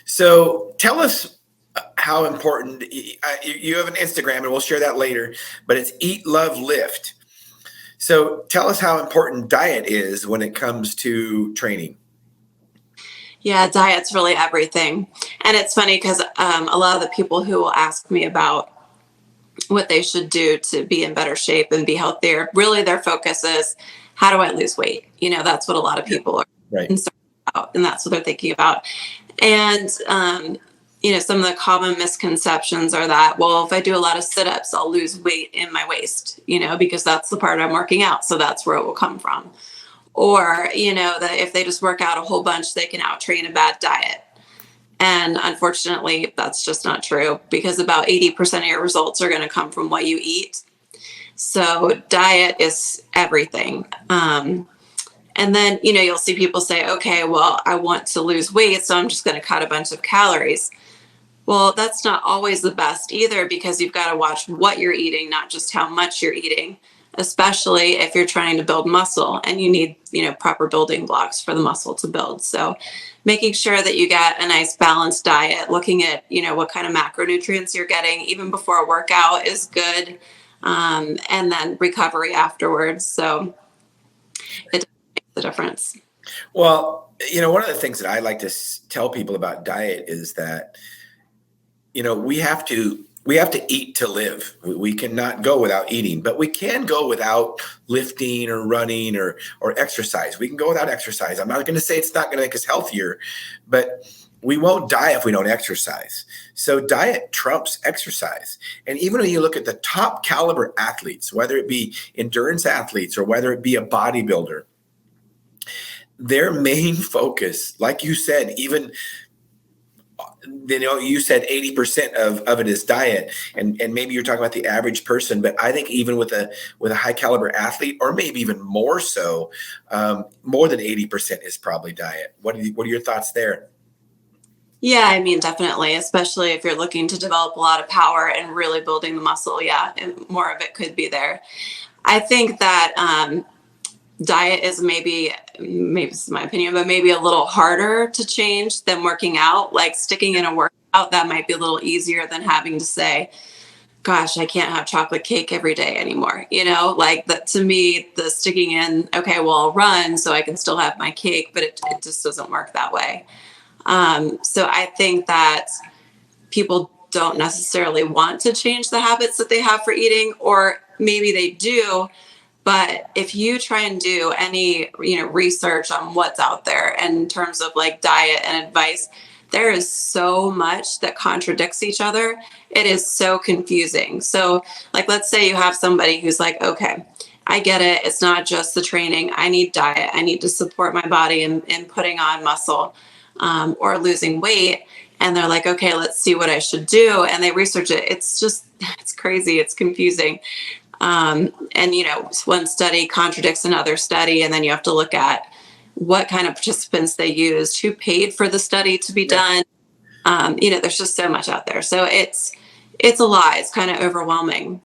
So tell us how important you have an Instagram, and we'll share that later, but it's Eat, Love, Lift. So tell us how important diet is when it comes to training. Yeah, diet's really everything. And it's funny because a lot of the people who will ask me about what they should do to be in better shape and be healthier, really their focus is, how do I lose weight? That's what a lot of people are Right. concerned about, and that's what they're thinking about. And, some of the common misconceptions are that, well, if I do a lot of sit-ups, I'll lose weight in my waist, because that's the part I'm working out. So that's where it will come from. Or, that if they just work out a whole bunch, they can out-train a bad diet. And unfortunately, that's just not true, because about 80% of your results are going to come from what you eat. So diet is everything. And then, you'll see people say, okay, well, I want to lose weight, so I'm just going to cut a bunch of calories. Well, that's not always the best either, because you've got to watch what you're eating, not just how much you're eating, especially if you're trying to build muscle and you need, proper building blocks for the muscle to build. So making sure that you get a nice balanced diet, looking at, what kind of macronutrients you're getting even before a workout is good. And then recovery afterwards. So it makes a difference. Well, one of the things that I like to tell people about diet is that, we have to eat to live. We cannot go without eating, but we can go without lifting or running or exercise. We can go without exercise. I'm not going to say it's not going to make us healthier, but we won't die if we don't exercise. So diet trumps exercise. And even when you look at the top caliber athletes, whether it be endurance athletes or whether it be a bodybuilder, their main focus, like you said, even you said 80% of it is diet, and maybe you're talking about the average person, but I think even with a high caliber athlete, or maybe even more so, more than 80% is probably diet. What are your thoughts there? Yeah, I mean, definitely, especially if you're looking to develop a lot of power and really building the muscle. Yeah, and more of it could be there. I think that diet is maybe it's my opinion, but maybe a little harder to change than working out. Like sticking in a workout, that might be a little easier than having to say, gosh, I can't have chocolate cake every day anymore. Like that, to me, the sticking in, okay, well, I'll run so I can still have my cake, but it just doesn't work that way. So I think that people don't necessarily want to change the habits that they have for eating, or maybe they do. But if you try and do any, research on what's out there in terms of like diet and advice, there is so much that contradicts each other. It is so confusing. So like, let's say you have somebody who's like, okay, I get it. It's not just the training. I need diet. I need to support my body in putting on muscle or losing weight. And they're like, okay, let's see what I should do. And they research it. It's crazy. It's confusing. And, one study contradicts another study, and then you have to look at what kind of participants they used, who paid for the study to be done. There's just so much out there. So it's a lot. It's kind of overwhelming.